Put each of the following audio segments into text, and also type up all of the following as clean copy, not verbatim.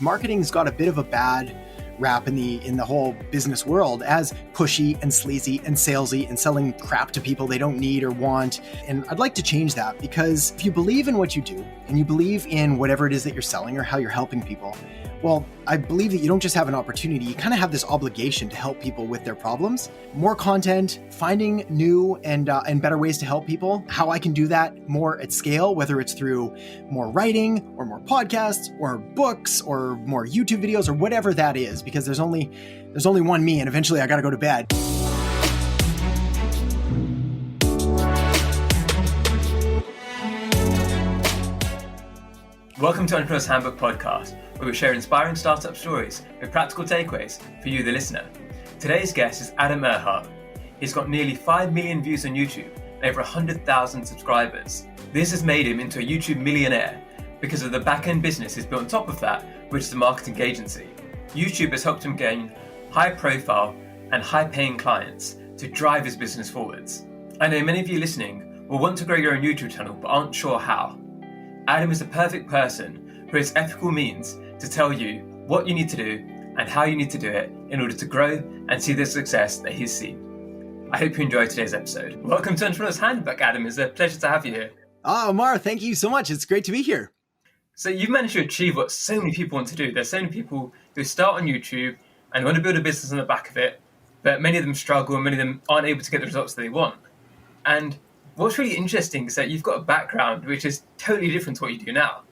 Marketing's got a bit of a bad rap in the whole business world as pushy and sleazy and salesy and selling crap to people they don't need or want. And I'd like to change that, because if you believe in what you do and you believe in whatever it is that you're selling or how you're helping people, well, I believe that you don't just have an opportunity, you kind of have this obligation to help people with their problems. More content, finding new and better ways to help people, how I can do that more at scale, whether it's through more writing or more podcasts or books or more YouTube videos or whatever that is, because there's only one me, and eventually I got to go to bed. Welcome to Entrepreneur's Handbook Podcast, where we share inspiring startup stories with practical takeaways for you, the listener. Today's guest is Adam Erhart. He's got nearly 5 million views on YouTube and over 100,000 subscribers. This has made him into a YouTube millionaire because of the back-end business he's built on top of that, which is a marketing agency. YouTube has helped him gain high-profile and high-paying clients to drive his business forwards. I know many of you listening will want to grow your own YouTube channel but aren't sure how. Adam is the perfect person who has ethical means to tell you what you need to do and how you need to do it in order to grow and see the success that he's seen. I hope you enjoyed today's episode. Welcome to Entrepreneur's Handbook, Adam. It's a pleasure to have you here. Oh, Omar, thank you so much. It's great to be here. So you've managed to achieve what so many people want to do. There's so many people who start on YouTube and want to build a business on the back of it, but many of them struggle and many of them aren't able to get the results that they want. And what's really interesting is that you've got a background which is totally different to what you do now.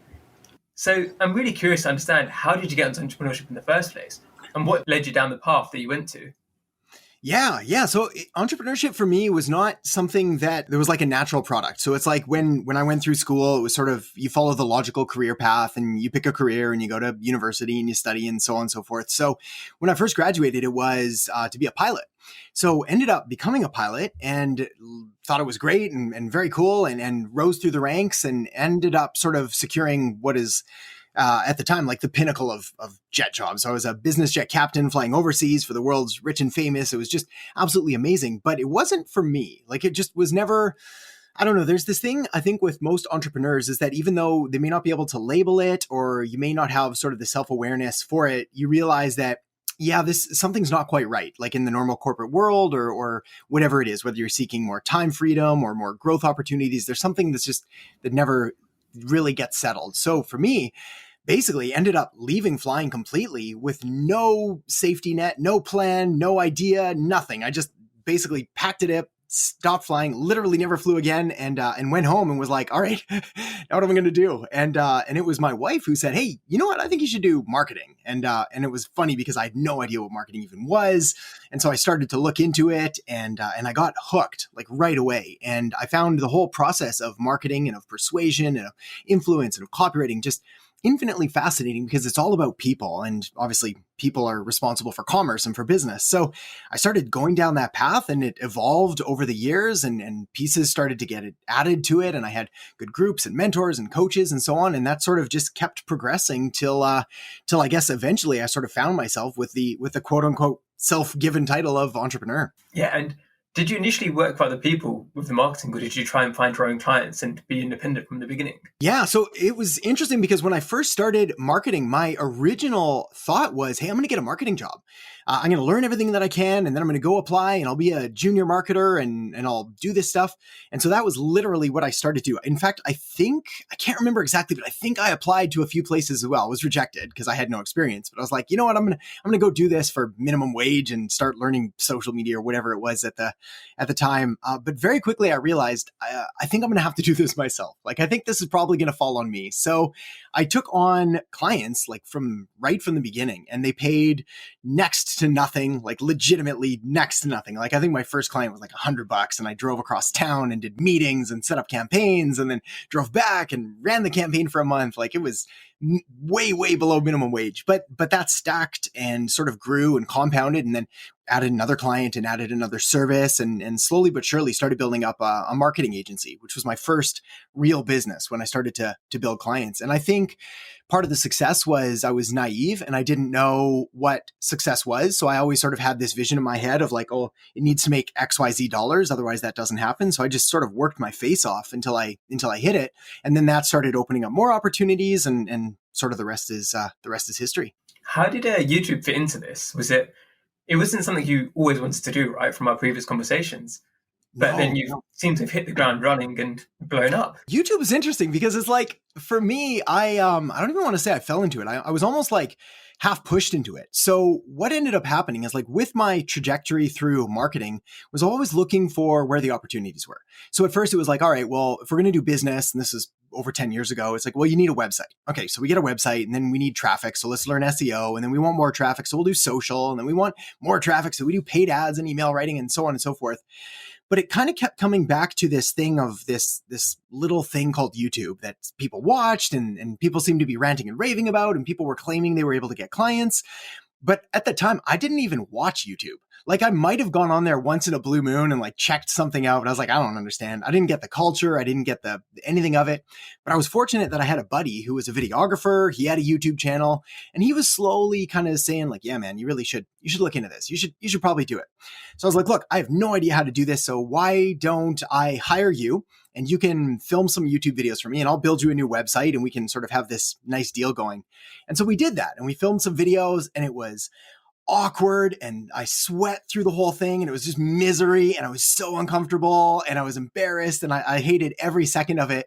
So I'm really curious to understand, how did you get into entrepreneurship in the first place? And what led you down the path that you went to? Yeah. So entrepreneurship for me was not something that there was like a natural product. So it's like when I went through school, it was sort of, you follow the logical career path and you pick a career and you go to university and you study and so on and so forth. So when I first graduated, it was to be a pilot. So ended up becoming a pilot and thought it was great and very cool and rose through the ranks and ended up sort of securing what is at the time like the pinnacle of jet jobs. So I was a business jet captain flying overseas for the world's rich and famous. It was just absolutely amazing, but it wasn't for me. Like, it just was never, I don't know. There's this thing I think with most entrepreneurs is that even though they may not be able to label it, or you may not have sort of the self-awareness for it, you realize that something's not quite right, like in the normal corporate world or whatever it is, whether you're seeking more time freedom or more growth opportunities, there's something that never really gets settled. So for me, basically ended up leaving flying completely with no safety net, no plan, no idea, nothing. I just basically packed it up, stopped flying, literally never flew again, and went home and was like, all right, now what am I going to do? And it was my wife who said, hey, you know what? I think you should do marketing. And it was funny because I had no idea what marketing even was. And so I started to look into it and I got hooked like right away. And I found the whole process of marketing and of persuasion and of influence and of copywriting just infinitely fascinating, because it's all about people. And obviously people are responsible for commerce and for business. So I started going down that path and it evolved over the years and pieces started to get added to it. And I had good groups and mentors and coaches and so on. And that sort of just kept progressing till I guess eventually I sort of found myself with the quote unquote self-given title of entrepreneur. Yeah. And did you initially work for other people with the marketing, or did you try and find your own clients and be independent from the beginning? Yeah, so it was interesting because when I first started marketing, my original thought was, hey, I'm going to get a marketing job. I'm going to learn everything that I can, and then I'm going to go apply and I'll be a junior marketer and I'll do this stuff. And so that was literally what I started to do. In fact, I can't remember exactly, but I think I applied to a few places as well. I was rejected because I had no experience, but I was like, you know what, I'm going to go do this for minimum wage and start learning social media or whatever it was at the time. But very quickly I realized, I think I'm going to have to do this myself. Like, I think this is probably going to fall on me. So I took on clients like right from the beginning, and they paid next to nothing, like legitimately next to nothing. Like, I think my first client was like $100, and I drove across town and did meetings and set up campaigns and then drove back and ran the campaign for a month. Like, it was way, way below minimum wage, but that stacked and sort of grew and compounded, and then added another client and added another service, and slowly but surely started building up a marketing agency, which was my first real business when I started to build clients. And I think part of the success was I was naive and I didn't know what success was. So I always sort of had this vision in my head of like, oh, it needs to make XYZ dollars. Otherwise that doesn't happen. So I just sort of worked my face off until I hit it. And then that started opening up more opportunities and sort of the rest is history. How did YouTube fit into this? It wasn't something you always wanted to do, right, from our previous conversations, but then No, you no. seem to have hit the ground running and blown up. YouTube is interesting because it's like, for me, I don't even want to say I fell into it. I was almost like half pushed into it. So what ended up happening is, like, with my trajectory through marketing, was always looking for where the opportunities were. So at first it was like, all right, well, if we're going to do business, and this is over 10 years ago, it's like, well, you need a website. Okay, so we get a website, and then we need traffic. So let's learn SEO, and then we want more traffic. So we'll do social, and then we want more traffic. So we do paid ads and email writing and so on and so forth. But it kind of kept coming back to this thing of this little thing called YouTube that people watched and people seemed to be ranting and raving about, and people were claiming they were able to get clients. But at the time, I didn't even watch YouTube. Like, I might have gone on there once in a blue moon and like checked something out, but I was like, I don't understand. I didn't get the culture. I didn't get anything of it. But I was fortunate that I had a buddy who was a videographer. He had a YouTube channel, and he was slowly kind of saying, like, yeah, man, you should look into this. You should probably do it. So I was like, look, I have no idea how to do this. So why don't I hire you, and you can film some YouTube videos for me, and I'll build you a new website, and we can sort of have this nice deal going. And so we did that, and we filmed some videos, and it was awkward, and I sweat through the whole thing, and it was just misery, and I was so uncomfortable, and I was embarrassed, and I hated every second of it.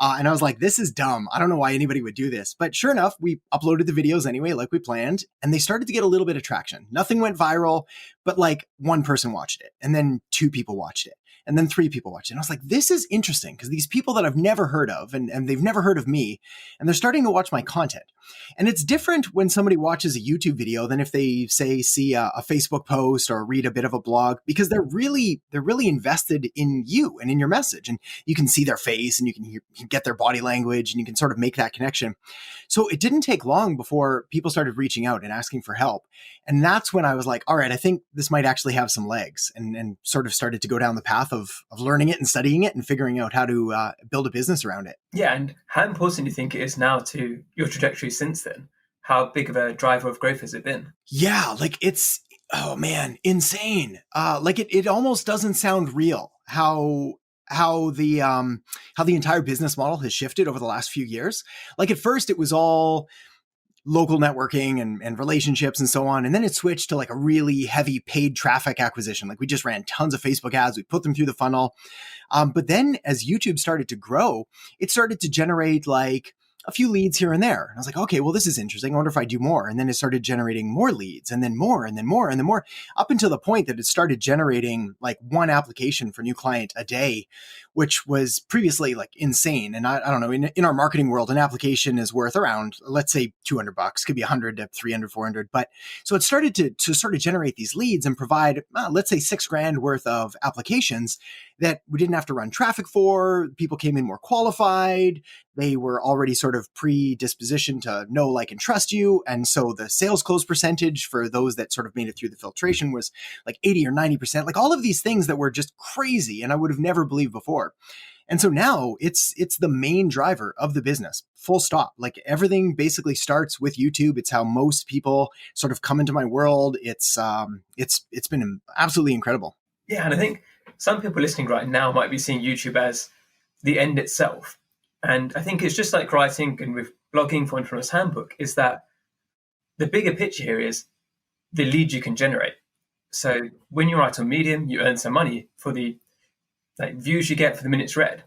And I was like, this is dumb. I don't know why anybody would do this. But sure enough, we uploaded the videos anyway, like we planned, and they started to get a little bit of traction. Nothing went viral, but like one person watched it, and then two people watched it, and then three people watched it. And I was like, this is interesting, because these people that I've never heard of, and they've never heard of me, and they're starting to watch my content. And it's different when somebody watches a YouTube video than if they see a Facebook post or read a bit of a blog, because they're really invested in you and in your message, and you can see their face, and you can get their body language, and you can sort of make that connection. So it didn't take long before people started reaching out and asking for help. And that's when I was like, all right, I think this might actually have some legs, and sort of started to go down the path of learning it and studying it and figuring out how to build a business around it. Yeah, and how important do you think it is now to your trajectory since then? How big of a driver of growth has it been? Yeah, like it's, oh man, insane. Like it almost doesn't sound real how the entire business model has shifted over the last few years. Like, at first it was all local networking and relationships and so on. And then it switched to like a really heavy paid traffic acquisition. Like, we just ran tons of Facebook ads. We put them through the funnel. But then as YouTube started to grow, it started to generate like a few leads here and there. And I was like, okay, well, this is interesting. I wonder if I do more. And then it started generating more leads, and then more, and then more, and then more, up until the point that it started generating like one application for new client a day, which was previously like insane. And I don't know, in our marketing world, an application is worth around, let's say $200, could be 100 to 300, 400. But so it started to sort of generate these leads and provide, let's say $6,000 worth of applications that we didn't have to run traffic for. People came in more qualified. They were already sort of predispositioned to know, like, and trust you. And so the sales close percentage for those that sort of made it through the filtration was like 80 or 90%, like all of these things that were just crazy and I would have never believed before. And so now it's the main driver of the business, full stop. Like, everything basically starts with YouTube. It's how most people sort of come into my world. It's been absolutely incredible. Yeah, and I think some people listening right now might be seeing YouTube as the end itself. And I think it's just like writing and with blogging for Entrepreneur's Handbook, is that the bigger picture here is the leads you can generate. So when you write on Medium, you earn some money for the views you get for the minutes read.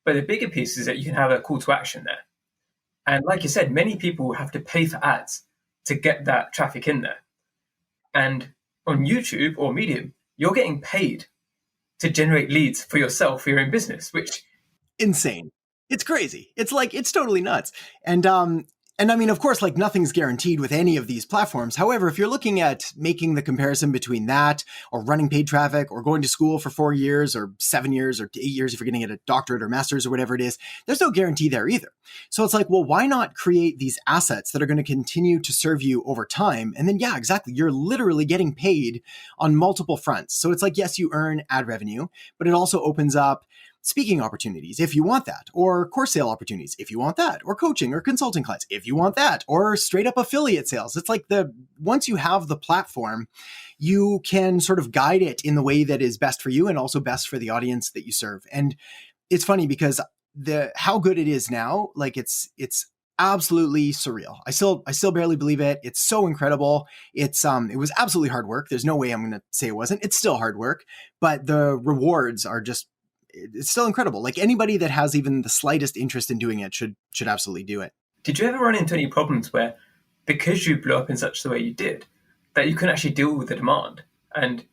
But the bigger piece is that you can have a call to action there. And like you said, many people have to pay for ads to get that traffic in there. And on YouTube or Medium, you're getting paid to generate leads for yourself, for your own business, which... insane. It's crazy. It's like, it's totally nuts. And I mean, of course, like, nothing's guaranteed with any of these platforms. However, if you're looking at making the comparison between that or running paid traffic or going to school for 4 years or 7 years or 8 years, if you're going to get a doctorate or master's or whatever it is, there's no guarantee there either. So it's like, well, why not create these assets that are going to continue to serve you over time? And then, yeah, exactly. You're literally getting paid on multiple fronts. So it's like, yes, you earn ad revenue, but it also opens up speaking opportunities if you want that, or course sale opportunities if you want that, or coaching or consulting clients if you want that, or straight up affiliate sales. It's like, once you have the platform, you can sort of guide it in the way that is best for you and also best for the audience that you serve. And it's funny because how good it is now, like, it's absolutely surreal. I still barely believe it. It's so incredible. It was absolutely hard work. There's no way I'm going to say it wasn't. It's still hard work, but the rewards are just, it's still incredible. Like anybody that has even the slightest interest in doing it should absolutely do it. Did you ever run into any problems where, because you blew up in such the way you did, that you couldn't actually deal with the demand? And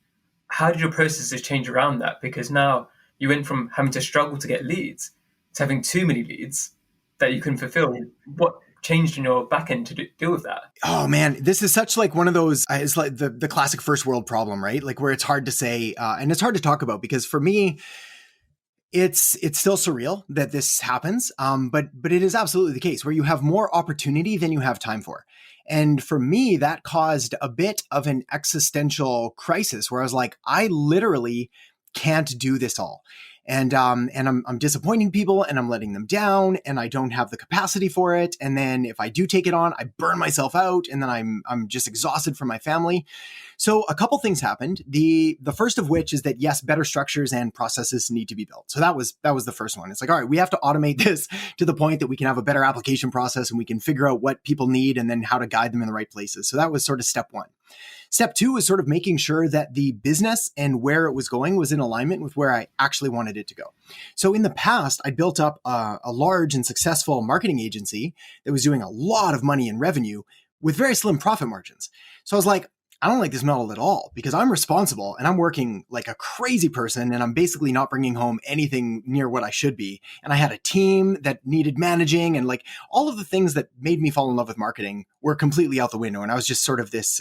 how did your processes change around that? Because now you went from having to struggle to get leads to having too many leads that you couldn't fulfill. What changed in your back end to deal with that? Oh man, this is such like one of those, it's like the classic first world problem, right? Like where it's hard to say, and it's hard to talk about, because for me, it's still surreal that this happens. But it is absolutely the case where you have more opportunity than you have time for. And for me, that caused a bit of an existential crisis where I was like, I literally can't do this all. And I'm disappointing people and I'm letting them down and I don't have the capacity for it. And then if I do take it on, I burn myself out and then I'm just exhausted from my family. So a couple things happened. The first of which is that yes, better structures and processes need to be built. So that was the first one. It's like, all right, we have to automate this to the point that we can have a better application process and we can figure out what people need and then how to guide them in the right places. So that was sort of step one. Step two is sort of making sure that the business and where it was going was in alignment with where I actually wanted it to go. So in the past, I built up a large and successful marketing agency that was doing a lot of money in revenue with very slim profit margins. So I was like, I don't like this model at all because I'm responsible and I'm working like a crazy person and I'm basically not bringing home anything near what I should be. And I had a team that needed managing and like all of the things that made me fall in love with marketing were completely out the window. And I was just sort of this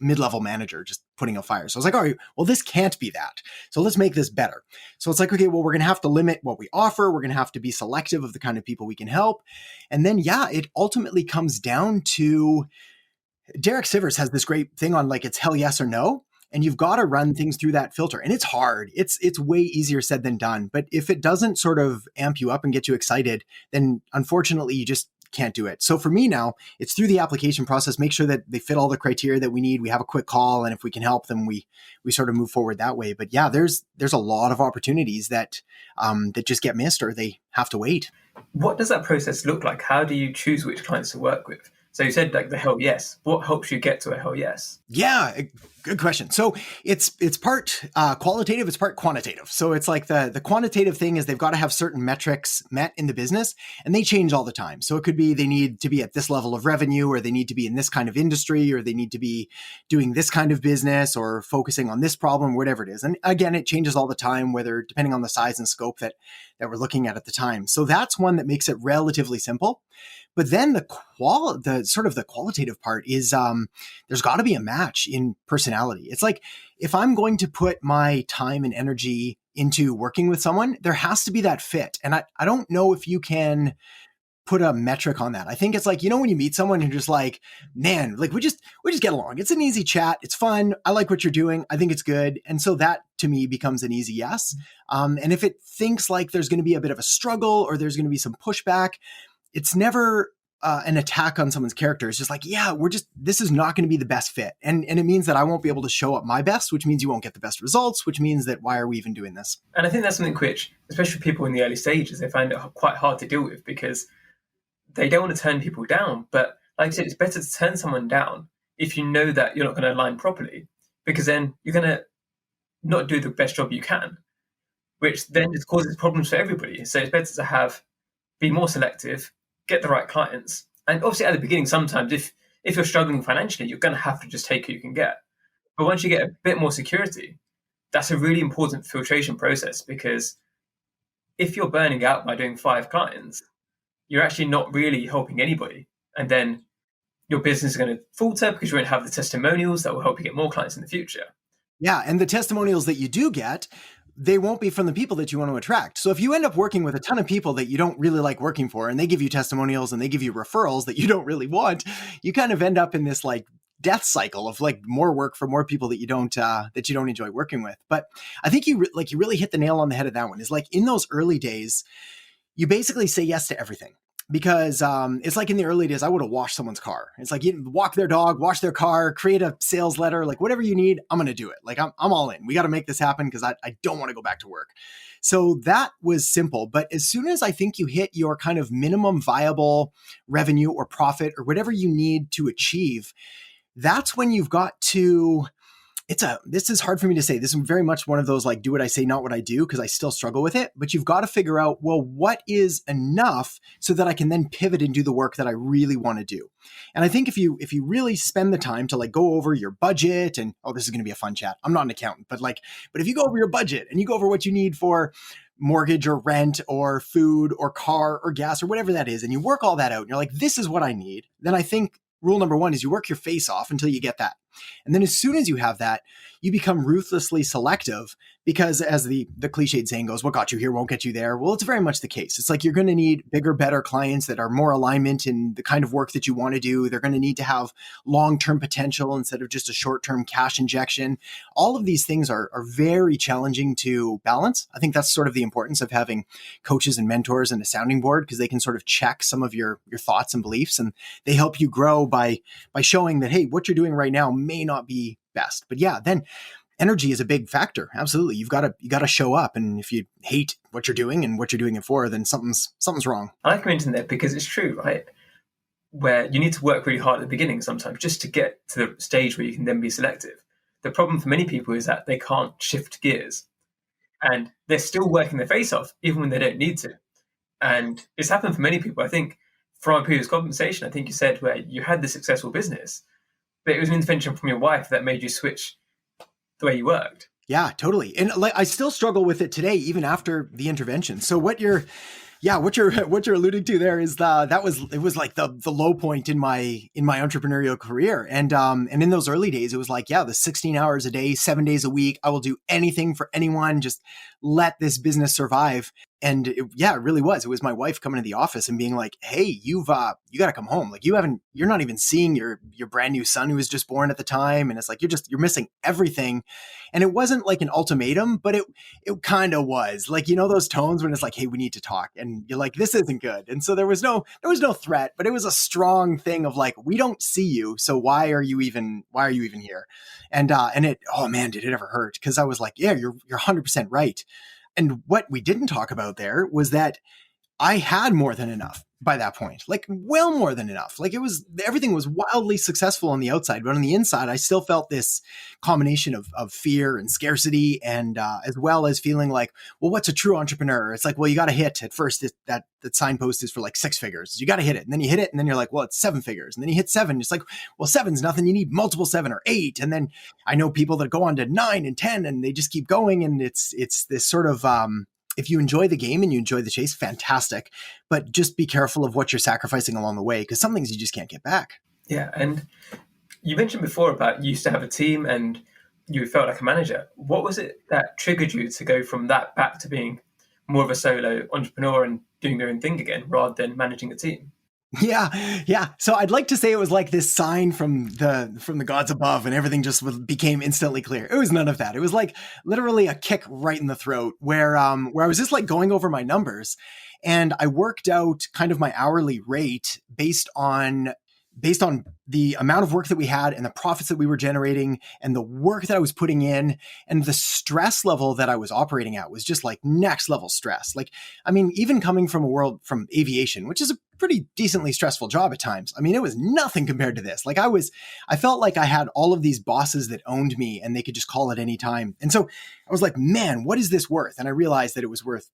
mid-level manager just putting out fires. So I was like, all right, well, this can't be that. So let's make this better. So it's like, okay, well, we're going to have to limit what we offer. We're going to have to be selective of the kind of people we can help. And then, yeah, it ultimately comes down to Derek Sivers has this great thing on like, it's hell yes or no. And you've got to run things through that filter. And it's hard. It's way easier said than done. But if it doesn't sort of amp you up and get you excited, then unfortunately you just can't do it. So for me now, it's through the application process, make sure that they fit all the criteria that we need. We have a quick call. And if we can help them, we sort of move forward that way. But yeah, there's a lot of opportunities that just get missed or they have to wait. What does that process look like? How do you choose which clients to work with? So you said like the hell yes. What helps you get to a hell yes? Yeah, good question. So it's part qualitative, it's part quantitative. So it's like the quantitative thing is they've got to have certain metrics met in the business and they change all the time. So it could be they need to be at this level of revenue or they need to be in this kind of industry or they need to be doing this kind of business or focusing on this problem, whatever it is. And again, it changes all the time, whether depending on the size and scope that we're looking at the time. So that's one that makes it relatively simple. But then the qualitative part is there's got to be a match in personality. It's like if I'm going to put my time and energy into working with someone, there has to be that fit. And I don't know if you can put a metric on that. I think it's like, when you meet someone and you're just like, man, like we just get along. It's an easy chat. It's fun. I like what you're doing. I think it's good. And so that to me becomes an easy yes. And if it thinks like there's going to be a bit of a struggle or there's going to be some pushback, it's never an attack on someone's character. It's just like, yeah, this is not going to be the best fit. And it means that I won't be able to show up my best, which means you won't get the best results, which means that why are we even doing this? And I think that's something which, especially people in the early stages, they find it quite hard to deal with because they don't want to turn people down. But like I said, it's better to turn someone down if you know that you're not going to align properly, because then you're going to not do the best job you can, which then just causes problems for everybody. So it's better to be more selective, get the right clients. And obviously at the beginning, sometimes if you're struggling financially, you're going to have to just take who you can get. But once you get a bit more security, that's a really important filtration process, because if you're burning out by doing 5 clients, you're actually not really helping anybody. And then your business is going to falter because you won't have the testimonials that will help you get more clients in the future. Yeah. And the testimonials that you do get, they won't be from the people that you want to attract. So if you end up working with a ton of people that you don't really like working for, and they give you testimonials and they give you referrals that you don't really want, you kind of end up in this like death cycle of like more work for more people that you don't enjoy working with. But I think you really hit the nail on the head of that one. Is like in those early days, you basically say yes to everything. because it's like in the early days, I would have washed someone's car. It's like you walk their dog, wash their car, create a sales letter, like whatever you need, I'm going to do it. Like I'm all in. We got to make this happen because I don't want to go back to work. So that was simple. But as soon as I think you hit your kind of minimum viable revenue or profit or whatever you need to achieve, that's when you've got to, this is hard for me to say. This is very much one of those like, do what I say, not what I do, because I still struggle with it. But you've got to figure out, well, what is enough so that I can then pivot and do the work that I really want to do. And I think if you really spend the time to like go over your budget and, oh, this is going to be a fun chat. I'm not an accountant, but if you go over your budget and you go over what you need for mortgage or rent or food or car or gas or whatever that is, and you work all that out and you're like, this is what I need, then I think rule number one is you work your face off until you get that. And then as soon as you have that, you become ruthlessly selective because as the cliched saying goes, what got you here won't get you there. Well, it's very much the case. It's like you're going to need bigger, better clients that are more alignment in the kind of work that you want to do. They're going to need to have long-term potential instead of just a short-term cash injection. All of these things are very challenging to balance. I think that's sort of the importance of having coaches and mentors and a sounding board because they can sort of check some of your thoughts and beliefs, and they help you grow by showing that, hey, what you're doing right now may not be best. But yeah, then energy is a big factor. Absolutely. You got to show up. And if you hate what you're doing and what you're doing it for, then something's wrong. I like mentioning that because it's true, right? Where you need to work really hard at the beginning sometimes just to get to the stage where you can then be selective. The problem for many people is that they can't shift gears and they're still working their face off even when they don't need to. And it's happened for many people. I think from our previous conversation, I think you said where you had this successful business, but it was an intervention from your wife that made you switch the way you worked. Yeah, totally. And like, I still struggle with it today, even after the intervention. So what you're alluding to there is it was like the low point in my entrepreneurial career. And in those early days, it was like, the 16 hours a day, 7 days a week, I will do anything for anyone. Just let this business survive. And it really was. It was my wife coming to the office and being like, hey, you got to come home. Like you're not even seeing your brand new son who was just born at the time. And it's like, you're missing everything. And it wasn't like an ultimatum, but it kind of was like, those tones when it's like, hey, we need to talk. And you're like, this isn't good. And so there was no threat, but it was a strong thing of like, we don't see you. So why are you even here? And it, oh man, did it ever hurt? Cause I was like, yeah, you're 100% right. And what we didn't talk about there was that I had more than enough by that point, like well more than enough. Like everything was wildly successful on the outside, but on the inside, I still felt this combination of fear and scarcity, and as well as feeling like, well, what's a true entrepreneur? It's like, well, you got to hit at first that signpost is for like 6 figures. You got to hit it, and then you hit it, and then you're like, well, it's 7 figures, and then you hit 7. It's like, well, 7's nothing. You need multiple 7 or 8, and then I know people that go on to 9 and 10, and they just keep going, and it's this sort of if you enjoy the game and you enjoy the chase, fantastic. But just be careful of what you're sacrificing along the way, because some things you just can't get back. Yeah. And you mentioned before about you used to have a team and you felt like a manager. What was it that triggered you to go from that back to being more of a solo entrepreneur and doing your own thing again, rather than managing a team? Yeah. So I'd like to say it was like this sign from the gods above and everything just became instantly clear. It was none of that. It was like literally a kick right in the throat where I was just like going over my numbers, and I worked out kind of my hourly rate based on the amount of work that we had and the profits that we were generating and the work that I was putting in, and the stress level that I was operating at was just like next level stress. Like, I mean, even coming from aviation, which is a pretty decently stressful job at times. I mean, it was nothing compared to this. Like I felt like I had all of these bosses that owned me and they could just call at any time. And so I was like, man, what is this worth? And I realized that it was worth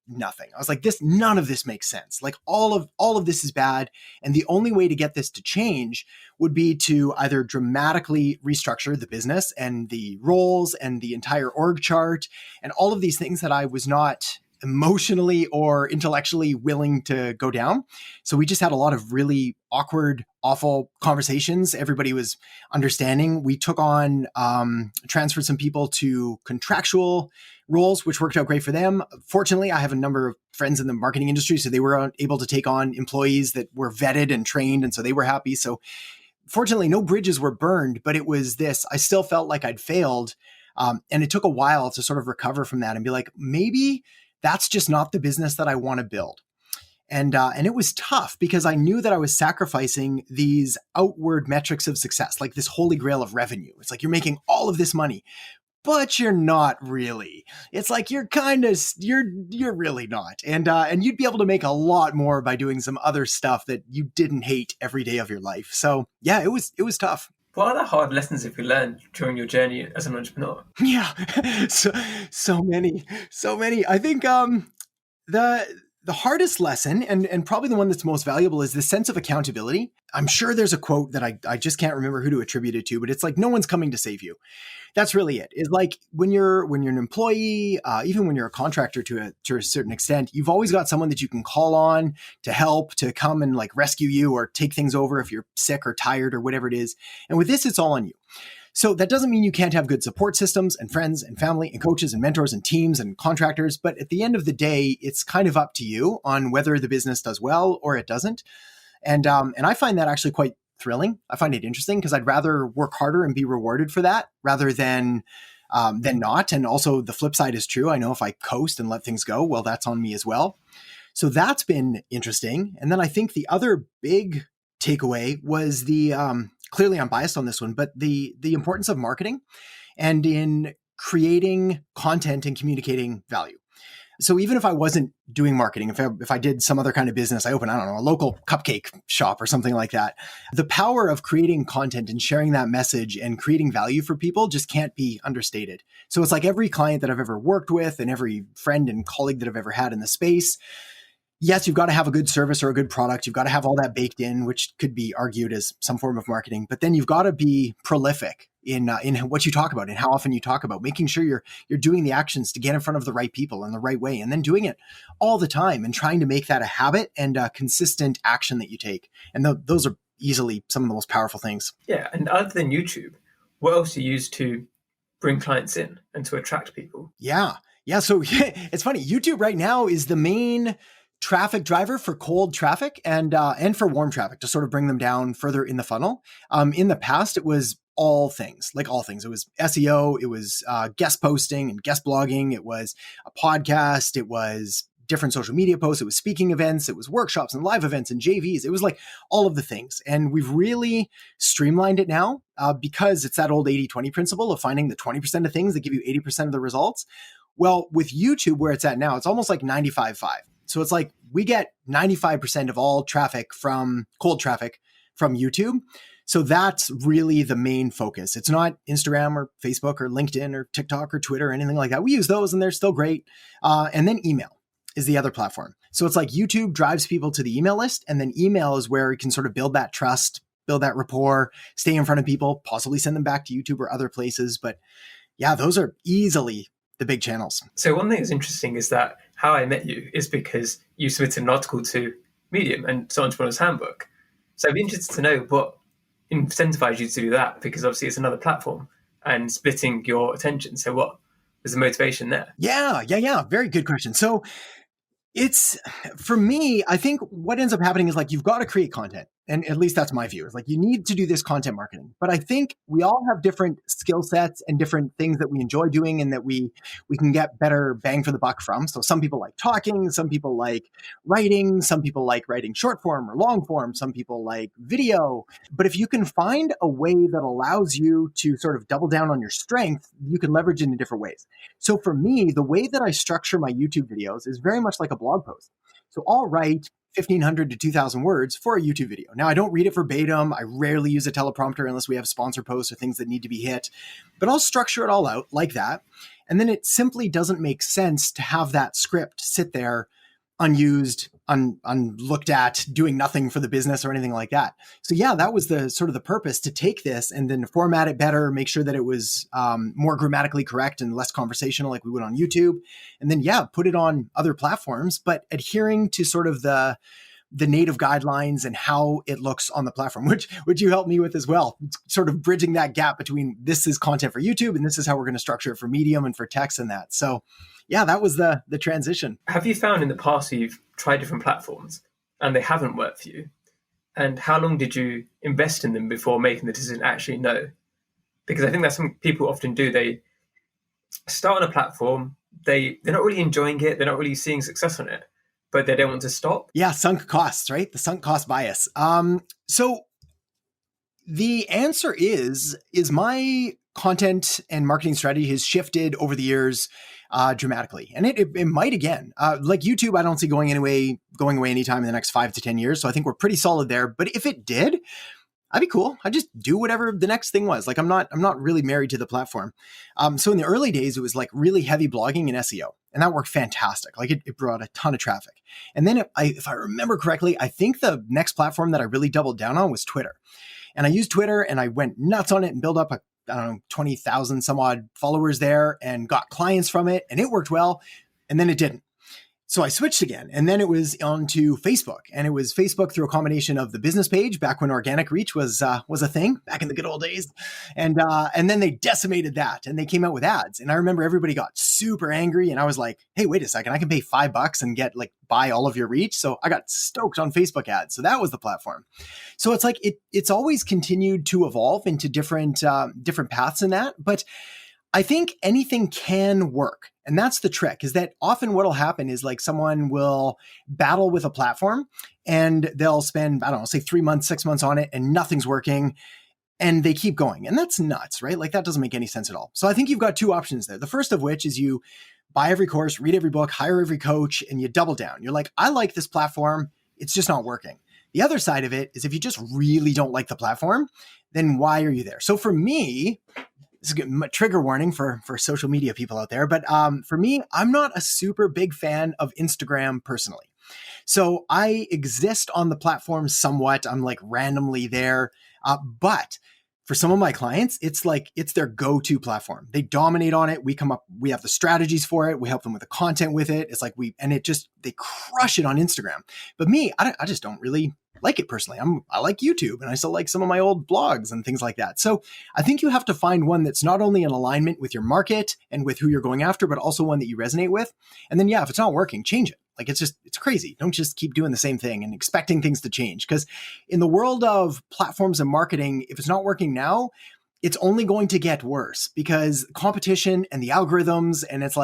nothing. I was like, none of this makes sense. Like all of this is bad. And the only way to get this to change would be to either dramatically restructure the business and the roles and the entire org chart and all of these things that I was not emotionally or intellectually willing to go down. So we just had a lot of really awkward, awful conversations. Everybody was understanding. We took on, transferred some people to contractual roles, which worked out great for them. Fortunately, I have a number of friends in the marketing industry, so they were able to take on employees that were vetted and trained, and so they were happy. So fortunately, no bridges were burned, but it was this, I still felt like I'd failed. And it took a while to sort of recover from that and be like, maybe that's just not the business that I want to build. And it was tough because I knew that I was sacrificing these outward metrics of success, like this holy grail of revenue. It's like you're making all of this money, but you're not really. It's like you're really not. And you'd be able to make a lot more by doing some other stuff that you didn't hate every day of your life. So yeah, it was tough. What are the hard lessons have you learned during your journey as an entrepreneur? Yeah, so many. I think the hardest lesson, and probably the one that's most valuable, is the sense of accountability. I'm sure there's a quote that I just can't remember who to attribute it to, but it's like, no one's coming to save you. That's really it. It's like when you're an employee, even when you're a contractor to a certain extent, you've always got someone that you can call on to help, to come and like rescue you or take things over if you're sick or tired or whatever it is. And with this, it's all on you. So that doesn't mean you can't have good support systems and friends and family and coaches and mentors and teams and contractors. But at the end of the day, it's kind of up to you on whether the business does well or it doesn't. And I find that actually quite thrilling. I find it interesting because I'd rather work harder and be rewarded for that rather than not. And also the flip side is true. I know if I coast and let things go, well, that's on me as well. So that's been interesting. And then I think the other big takeaway was clearly I'm biased on this one, but the importance of marketing and in creating content and communicating value. So even if I wasn't doing marketing, if I did some other kind of business, I opened, I don't know, a local cupcake shop or something like that, the power of creating content and sharing that message and creating value for people just can't be understated. So it's like every client that I've ever worked with and every friend and colleague that I've ever had in the space, yes, you've got to have a good service or a good product. You've got to have all that baked in, which could be argued as some form of marketing. But then you've got to be prolific in what you talk about and how often you talk about, making sure you're doing the actions to get in front of the right people in the right way, and then doing it all the time and trying to make that a habit and a consistent action that you take. And those are easily some of the most powerful things. Yeah, and other than YouTube, what else do you use to bring clients in and to attract people? Yeah. So it's funny. YouTube right now is the main traffic driver for cold traffic and for warm traffic to sort of bring them down further in the funnel. In the past, it was all things. It was SEO, it was guest posting and guest blogging, it was a podcast, it was different social media posts, it was speaking events, it was workshops and live events and JVs. It was like all of the things. And we've really streamlined it now because it's that old 80-20 principle of finding the 20% of things that give you 80% of the results. Well, with YouTube, where it's at now, it's almost like 95-5. So it's like we get 95% of all traffic from cold traffic from YouTube. So that's really the main focus. It's not Instagram or Facebook or LinkedIn or TikTok or Twitter or anything like that. We use those and they're still great. And then email is the other platform. So it's like YouTube drives people to the email list, and then email is where you can sort of build that trust, build that rapport, stay in front of people, possibly send them back to YouTube or other places. But yeah, those are easily the big channels. So one thing that's interesting is that how I met you is because you submitted an article to Medium and to Entrepreneur's Handbook. So I'd be interested to know what incentivized you to do that, because obviously it's another platform and splitting your attention. So what was the motivation there? Yeah. Very good question. So it's, for me, I think what ends up happening is like, you've got to create content. And at least that's my view. It's like, you need to do this content marketing. But I think we all have different skill sets and different things that we enjoy doing and that we can get better bang for the buck from. So some people like talking, some people like writing, some people like writing short form or long form, some people like video. But if you can find a way that allows you to sort of double down on your strength, you can leverage it in different ways. So for me, the way that I structure my YouTube videos is very much like a blog post. So I'll write 1,500 to 2,000 words for a YouTube video. Now, I don't read it verbatim. I rarely use a teleprompter unless we have sponsor posts or things that need to be hit. But I'll structure it all out like that. And then it simply doesn't make sense to have that script sit there unused, unlooked at, doing nothing for the business or anything like that. So yeah, that was the sort of the purpose, to take this and then format it better, make sure that it was more grammatically correct and less conversational like we would on YouTube. And then, yeah, put it on other platforms, but adhering to sort of the native guidelines and how it looks on the platform, which you helped me with as well, sort of bridging that gap between this is content for YouTube and this is how we're going to structure it for Medium and for text and that. So yeah, that was the transition. Have you found in the past that you've tried different platforms and they haven't worked for you? And how long did you invest in them before making the decision, actually, no? Because I think that's something people often do. They start on a platform, they're not really enjoying it, they're not really seeing success on it. but they don't want to stop? Yeah, sunk costs, right? The sunk cost bias. So the answer is my content and marketing strategy has shifted over the years dramatically. And it might again. Like YouTube, I don't see going away anytime in the next 5 to 10 years. So I think we're pretty solid there. But if it did, I'd be cool. I'd just do whatever the next thing was. Like I'm not really married to the platform. So in the early days, it was like really heavy blogging and SEO. And that worked fantastic. Like it brought a ton of traffic. And then if I remember correctly, I think the next platform that I really doubled down on was Twitter. And I used Twitter and I went nuts on it and built up 20,000 some odd followers there and got clients from it. And it worked well. And then it didn't. So I switched again, and then it was onto Facebook, and it was Facebook through a combination of the business page back when organic reach was a thing back in the good old days, and then they decimated that, and they came out with ads. And I remember everybody got super angry, and I was like, "Hey, wait a second! I can pay $5 and get buy all of your reach." So I got stoked on Facebook ads. So that was the platform. So it's like it's always continued to evolve into different paths in that, but I think anything can work. And that's the trick, is that often what'll happen is someone will battle with a platform and they'll spend, say 3 months, 6 months on it and nothing's working and they keep going. And that's nuts, right? That doesn't make any sense at all. So I think you've got two options there. The first of which is you buy every course, read every book, hire every coach, and you double down. You're like, I like this platform. It's just not working. The other side of it is if you just really don't like the platform, then why are you there? So for me, this is a trigger warning for social media people out there. But for me, I'm not a super big fan of Instagram personally. So I exist on the platform somewhat. I'm randomly there. But for some of my clients, it's their go-to platform. They dominate on it. We have the strategies for it. We help them with the content with it. It's they crush it on Instagram. But me, I just don't really like it personally. I like YouTube, and I still like some of my old blogs and things like that. So I think you have to find one that's not only in alignment with your market and with who you're going after, but also one that you resonate with. And then, if it's not working, change it. It's crazy. Don't just keep doing the same thing and expecting things to change. Because in the world of platforms and marketing, if it's not working now, it's only going to get worse because competition and the algorithms, and it's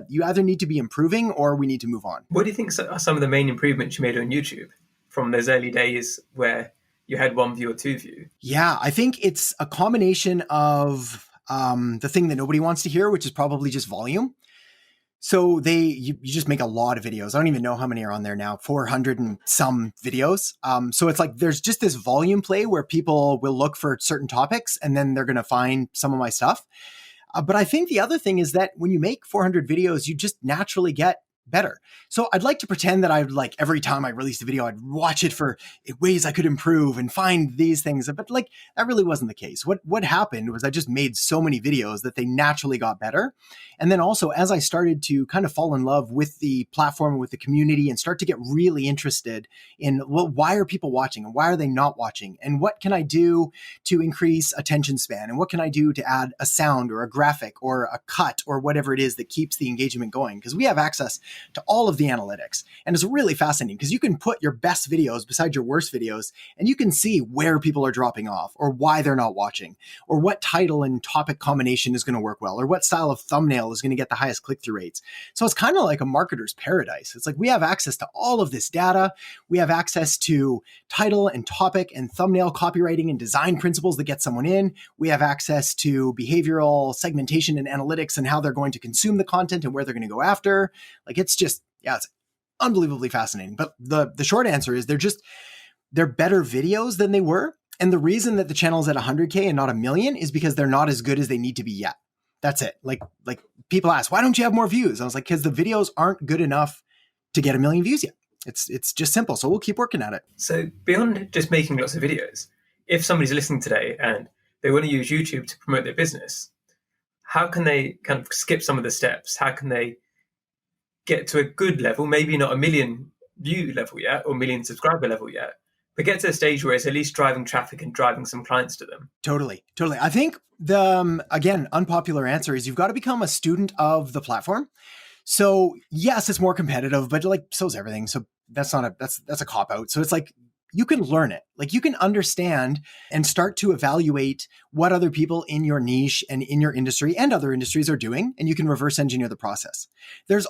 you either need to be improving or we need to move on. What do you think are some of the main improvements you made on YouTube from those early days where you had 1 view or 2 view? Yeah, I think it's a combination of the thing that nobody wants to hear, which is probably just volume. So you just make a lot of videos. I don't even know how many are on there now, 400 and some videos. So it's there's just this volume play where people will look for certain topics and then they're going to find some of my stuff. But I think the other thing is that when you make 400 videos, you just naturally get better. So I'd like to pretend that I would every time I released a video, I'd watch it for ways I could improve and find these things. But that really wasn't the case. What happened was I just made so many videos that they naturally got better. And then also as I started to kind of fall in love with the platform, with the community, and start to get really interested in, why are people watching and why are they not watching? And what can I do to increase attention span? And what can I do to add a sound or a graphic or a cut or whatever it is that keeps the engagement going? Because we have access to all of the analytics. And it's really fascinating because you can put your best videos beside your worst videos and you can see where people are dropping off or why they're not watching or what title and topic combination is going to work well or what style of thumbnail is going to get the highest click-through rates. So it's kind of like a marketer's paradise. It's we have access to all of this data. We have access to title and topic and thumbnail copywriting and design principles that get someone in. We have access to behavioral segmentation and analytics and how they're going to consume the content and where they're going to go after. It's unbelievably fascinating. But the short answer is they're better videos than they were. And the reason that the channel is at 100K and not 1 million is because they're not as good as they need to be yet. That's it. People ask, why don't you have more views? I was like, because the videos aren't good enough to get 1 million views yet. It's just simple. So we'll keep working at it. So beyond just making lots of videos, if somebody's listening today and they want to use YouTube to promote their business, how can they kind of skip some of the steps? How can they get to a good level, maybe not 1 million view level yet or 1 million subscriber level yet, but get to a stage where it's at least driving traffic and driving some clients to them? Totally. I think the, again, unpopular answer is you've got to become a student of the platform. So yes, it's more competitive, but so's everything. So that's a cop out. So it's you can learn it. You can understand and start to evaluate what other people in your niche and in your industry and other industries are doing, and you can reverse engineer the process. There's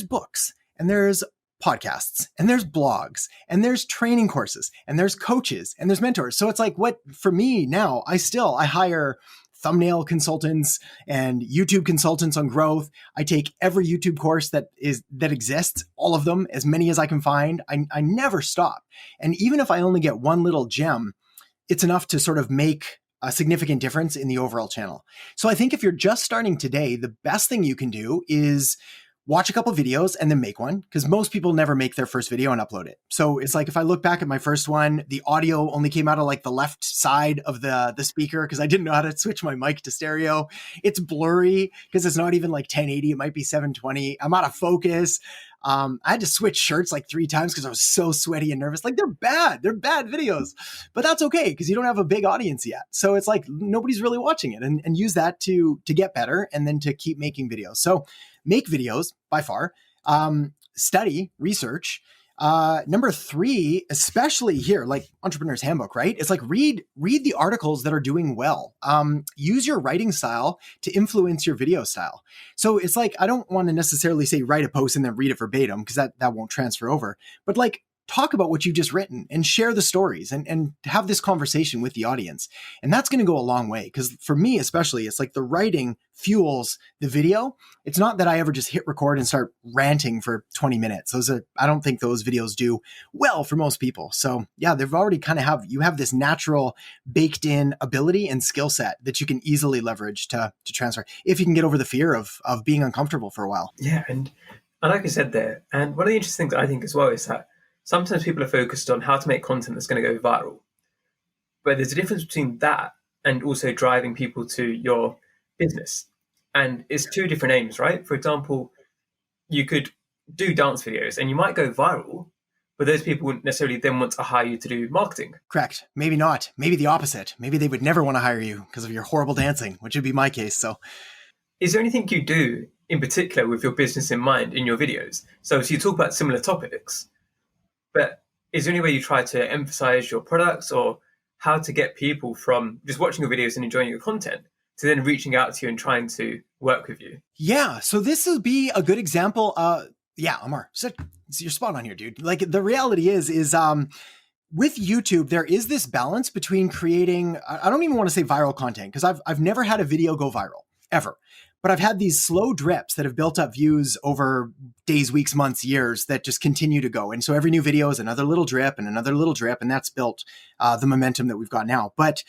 books. and there's podcasts, and there's blogs, and there's training courses, and there's coaches, and there's mentors. So it's like, what for me now, I hire thumbnail consultants and YouTube consultants on growth. I take every YouTube course that exists, all of them, as many as I can find. I never stop. And even if I only get one little gem, it's enough to sort of make a significant difference in the overall channel. So I think if you're just starting today, the best thing you can do is watch a couple videos and then make one, because most people never make their first video and upload it. So it's like, if I look back at my first one, the audio only came out of like the left side of the speaker because I didn't know how to switch my mic to stereo. It's blurry because it's not even like 1080. It might be 720. I'm out of focus. I had to switch shirts like 3 times because I was so sweaty and nervous. Like, they're bad videos, but that's okay because you don't have a big audience yet. So it's like nobody's really watching it, and use that to get better and then to keep making videos. So make videos by far, study, research. Number 3, especially here, like Entrepreneur's Handbook, right? It's like read the articles that are doing well. Use your writing style to influence your video style. So it's like, I don't want to necessarily say write a post and then read it verbatim because that won't transfer over. But like, talk about what you've just written and share the stories and have this conversation with the audience. And that's going to go a long way. Because for me, especially, it's like the writing fuels the video. It's not that I ever just hit record and start ranting for 20 minutes. I don't think those videos do well for most people. So yeah, they've already you have this natural baked in ability and skill set that you can easily leverage to transfer if you can get over the fear of being uncomfortable for a while. Yeah. And like I said there, and one of the interesting things I think as well is that sometimes people are focused on how to make content that's going to go viral. But there's a difference between that and also driving people to your business. And it's 2 different aims, right? For example, you could do dance videos and you might go viral, but those people wouldn't necessarily then want to hire you to do marketing. Correct. Maybe not. Maybe the opposite. Maybe they would never want to hire you because of your horrible dancing, which would be my case. So is there anything you do in particular with your business in mind in your videos? So you talk about similar topics, but is there any way you try to emphasize your products or how to get people from just watching your videos and enjoying your content to then reaching out to you and trying to work with you? Yeah. So this will be a good example. Yeah, Amar, so you're spot on here, dude. Like, the reality is with YouTube, there is this balance between creating, I don't even want to say viral content because I've never had a video go viral ever. But I've had these slow drips that have built up views over days, weeks, months, years that just continue to go. And so every new video is another little drip and another little drip. And that's built the momentum that we've got now. But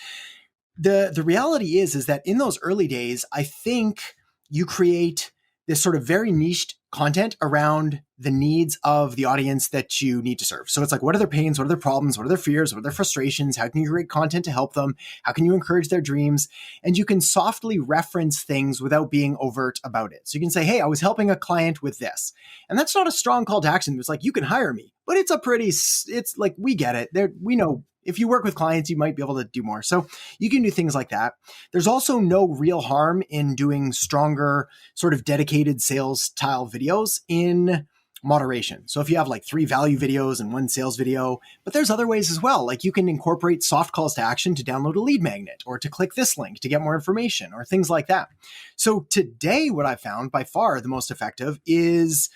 the reality is that in those early days, I think you create this sort of very niched content around the needs of the audience that you need to serve. So it's like, what are their pains? What are their problems? What are their fears? What are their frustrations? How can you create content to help them? How can you encourage their dreams? And you can softly reference things without being overt about it. So you can say, hey, I was helping a client with this. And that's not a strong call to action. It's like, you can hire me, but it's like, we get it. We know if you work with clients, you might be able to do more. So you can do things like that. There's also no real harm in doing stronger sort of dedicated sales style videos in moderation. So if you have like 3 value videos and 1 sales video, but there's other ways as well. Like, you can incorporate soft calls to action to download a lead magnet or to click this link to get more information or things like that. So today, what I found by far the most effective is,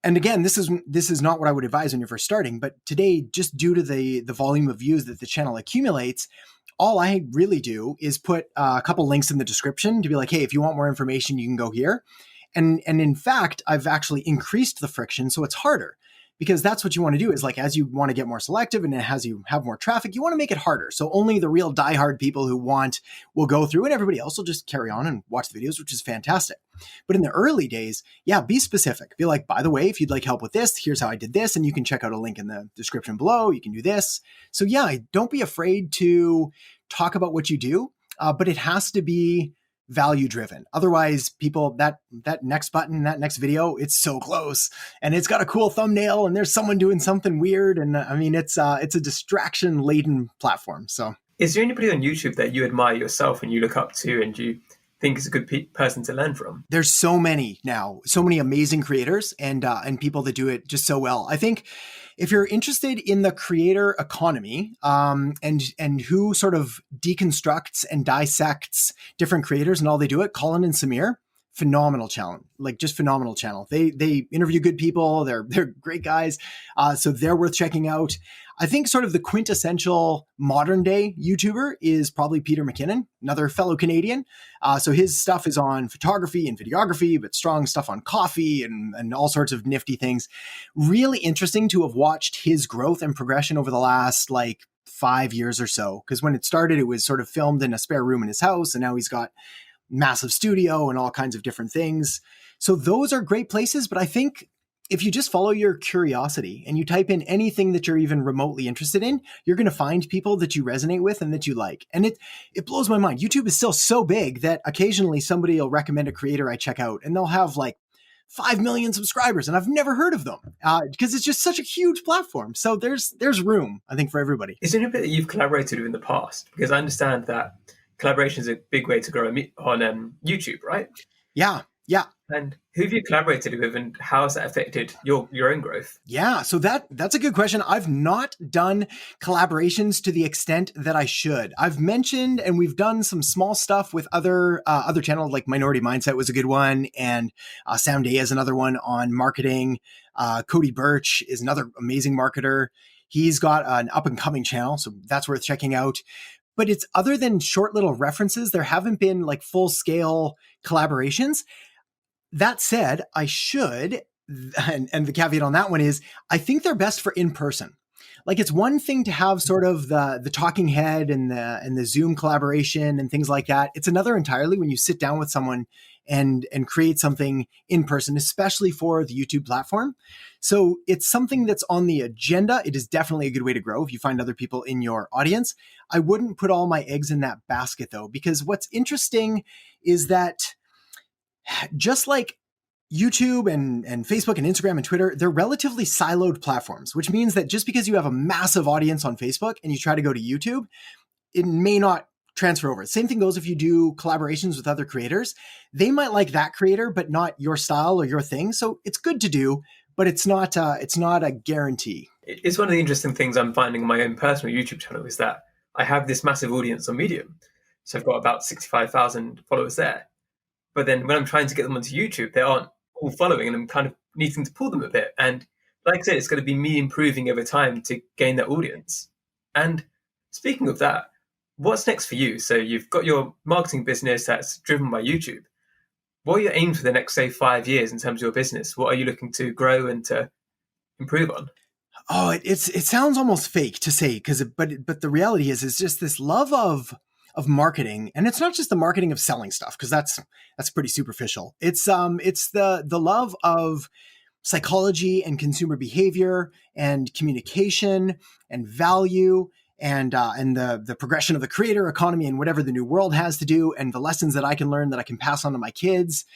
and again, this is not what I would advise when you're first starting, but today, just due to the volume of views that the channel accumulates, all I really do is put a couple links in the description to be like, hey, if you want more information, you can go here. And in fact, I've actually increased the friction so it's harder, because that's what you want to do is, like, as you want to get more selective and as you have more traffic, you want to make it harder. So only the real diehard people who will go through, and everybody else will just carry on and watch the videos, which is fantastic. But in the early days, yeah, be specific. Be like, by the way, if you'd like help with this, here's how I did this. And you can check out a link in the description below. You can do this. So yeah, don't be afraid to talk about what you do, but it has to be value driven. Otherwise, people, that next button, that next video, it's so close and it's got a cool thumbnail and there's someone doing something weird. And I mean, it's a distraction laden platform. So is there anybody on YouTube that you admire yourself and you look up to and you think is a good person to learn from? There's so many now, so many amazing creators and people that do it just so well. I think if you're interested in the creator economy and who sort of deconstructs and dissects different creators and all they do it, Colin and Samir, phenomenal channel, like just phenomenal channel. They interview good people. They're great guys. So they're worth checking out. I think sort of the quintessential modern day YouTuber is probably Peter McKinnon, another fellow Canadian. So his stuff is on photography and videography, but strong stuff on coffee and all sorts of nifty things. Really interesting to have watched his growth and progression over the last like 5 years or so. Because when it started, it was sort of filmed in a spare room in his house, and now he's got massive studio and all kinds of different things. So those are great places. But I think if you just follow your curiosity and you type in anything that you're even remotely interested in, you're going to find people that you resonate with and that you like. And it blows my mind. YouTube is still so big that occasionally somebody will recommend a creator I check out and they'll have like 5 million subscribers and I've never heard of them because it's just such a huge platform. So there's room, I think, for everybody. Is there anybody that you've collaborated with in the past? Because I understand that collaboration is a big way to grow on YouTube, right? Yeah. And who have you collaborated with and how has that affected your own growth? Yeah, so that's a good question. I've not done collaborations to the extent that I should. I've mentioned and we've done some small stuff with other channels, like Minority Mindset was a good one, and Sound Day is another one on marketing. Cody Birch is another amazing marketer. He's got an up and coming channel, so that's worth checking out. But it's other than short little references, there haven't been like full scale collaborations. That said, I should, and the caveat on that one is, I think they're best for in person. Like it's one thing to have sort of the talking head and the Zoom collaboration and things like that. It's another entirely when you sit down with someone and create something in person, especially for the YouTube platform. So it's something that's on the agenda. It is definitely a good way to grow if you find other people in your audience. I wouldn't put all my eggs in that basket though, because what's interesting is that just like YouTube and Facebook and Instagram and Twitter, they're relatively siloed platforms, which means that just because you have a massive audience on Facebook and you try to go to YouTube, it may not transfer over. Same thing goes if you do collaborations with other creators. They might like that creator, but not your style or your thing. So it's good to do, but it's not a guarantee. It's one of the interesting things I'm finding on my own personal YouTube channel is that I have this massive audience on Medium. So I've got about 65,000 followers there. But then when I'm trying to get them onto YouTube, they aren't all following and I'm kind of needing to pull them a bit. And like I said, it's going to be me improving over time to gain that audience. And speaking of that, what's next for you? So you've got your marketing business that's driven by YouTube. What are your aims for the next, say, 5 years in terms of your business? What are you looking to grow and to improve on? Oh, it sounds almost fake to say, but the reality is just this love of marketing, and it's not just the marketing of selling stuff, because that's pretty superficial. It's the love of psychology and consumer behavior and communication and value and the progression of the creator economy and whatever the new world has to do, and the lessons that I can learn that I can pass on to my kids.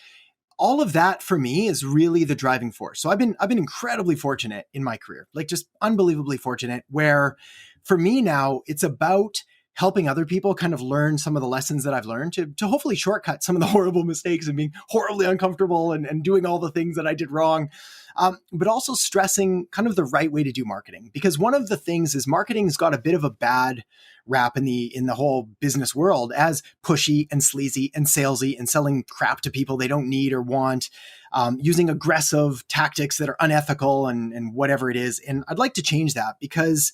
All of that for me is really the driving force. So I've been incredibly fortunate in my career, like just unbelievably fortunate, where for me now it's about helping other people kind of learn some of the lessons that I've learned to hopefully shortcut some of the horrible mistakes and being horribly uncomfortable and doing all the things that I did wrong. But also stressing kind of the right way to do marketing. Because one of the things is marketing's got a bit of a bad rap in the whole business world as pushy and sleazy and salesy and selling crap to people they don't need or want, using aggressive tactics that are unethical and whatever it is. And I'd like to change that, because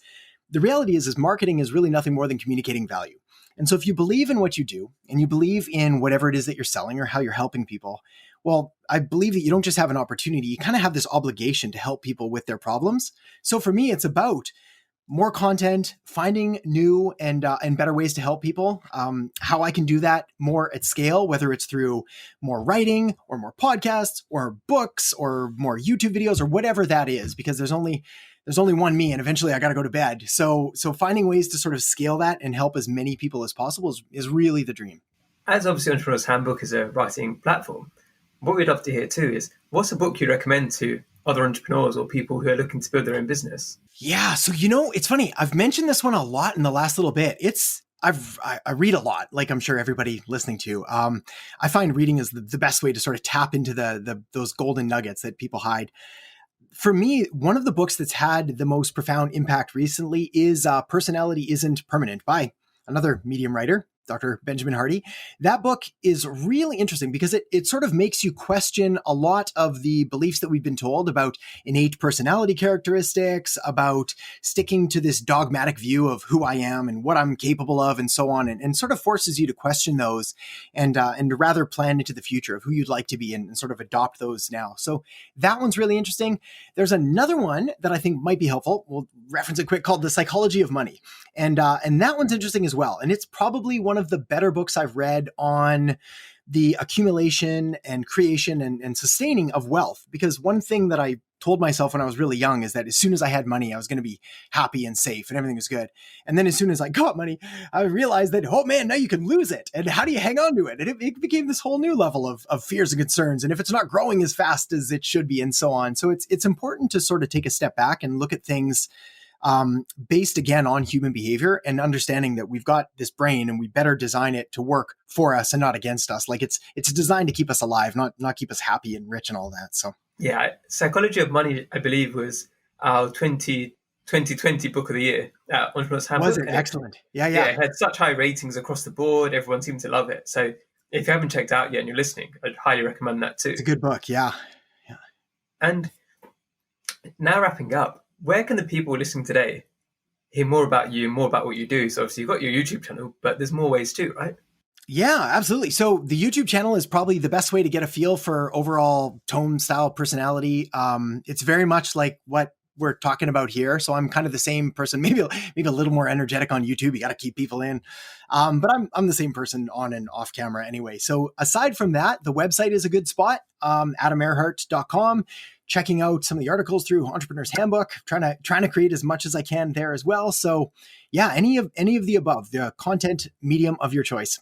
the reality is marketing is really nothing more than communicating value. And so if you believe in what you do and you believe in whatever it is that you're selling or how you're helping people, well, I believe that you don't just have an opportunity, you kind of have this obligation to help people with their problems. So for me, it's about more content, finding new and better ways to help people, how I can do that more at scale, whether it's through more writing or more podcasts or books or more YouTube videos or whatever that is, because there's only one me and eventually I got to go to bed. So finding ways to sort of scale that and help as many people as possible is really the dream. As obviously Entrepreneur's Handbook is a writing platform, what we'd love to hear too is, what's a book you recommend to other entrepreneurs or people who are looking to build their own business? Yeah. So, it's funny. I've mentioned this one a lot in the last little bit. I read a lot, like I'm sure everybody listening to. I find reading is the best way to sort of tap into those golden nuggets that people hide. For me, one of the books that's had the most profound impact recently is Personality Isn't Permanent by another Medium writer, Dr. Benjamin Hardy. That book is really interesting because it sort of makes you question a lot of the beliefs that we've been told about innate personality characteristics, about sticking to this dogmatic view of who I am and what I'm capable of and so on, and sort of forces you to question those and to rather plan into the future of who you'd like to be and sort of adopt those now. So that one's really interesting. There's another one that I think might be helpful. We'll reference it quick, called The Psychology of Money. And that one's interesting as well. And it's probably one of the better books I've read on the accumulation and creation and sustaining of wealth. Because one thing that I told myself when I was really young is that as soon as I had money, I was going to be happy and safe and everything was good. And then as soon as I got money, I realized that, oh man, now you can lose it. And how do you hang on to it? And it became this whole new level of fears and concerns. And if it's not growing as fast as it should be and so on. So it's important to sort of take a step back and look at things based again on human behavior and understanding that we've got this brain and we better design it to work for us and not against us. Like it's designed to keep us alive, not keep us happy and rich and all that. So yeah, Psychology of Money, I believe, was our 2020 book of the year at Entrepreneur's Handbook. Was it? Excellent. Yeah. It had such high ratings across the board. Everyone seemed to love it. So if you haven't checked it out yet and you're listening, I'd highly recommend that too. It's a good book. Yeah. And now wrapping up, where can the people listening today hear more about you and more about what you do? So obviously you've got your YouTube channel, but there's more ways too, right? Yeah, absolutely. So the YouTube channel is probably the best way to get a feel for overall tone, style, personality. It's very much like what we're talking about here. So I'm kind of the same person, maybe a little more energetic on YouTube. You got to keep people in. But I'm the same person on and off camera anyway. So aside from that, the website is a good spot, adamerhart.com. Checking out some of the articles through Entrepreneur's Handbook, trying to create as much as I can there as well. So yeah, any of the above, the content medium of your choice.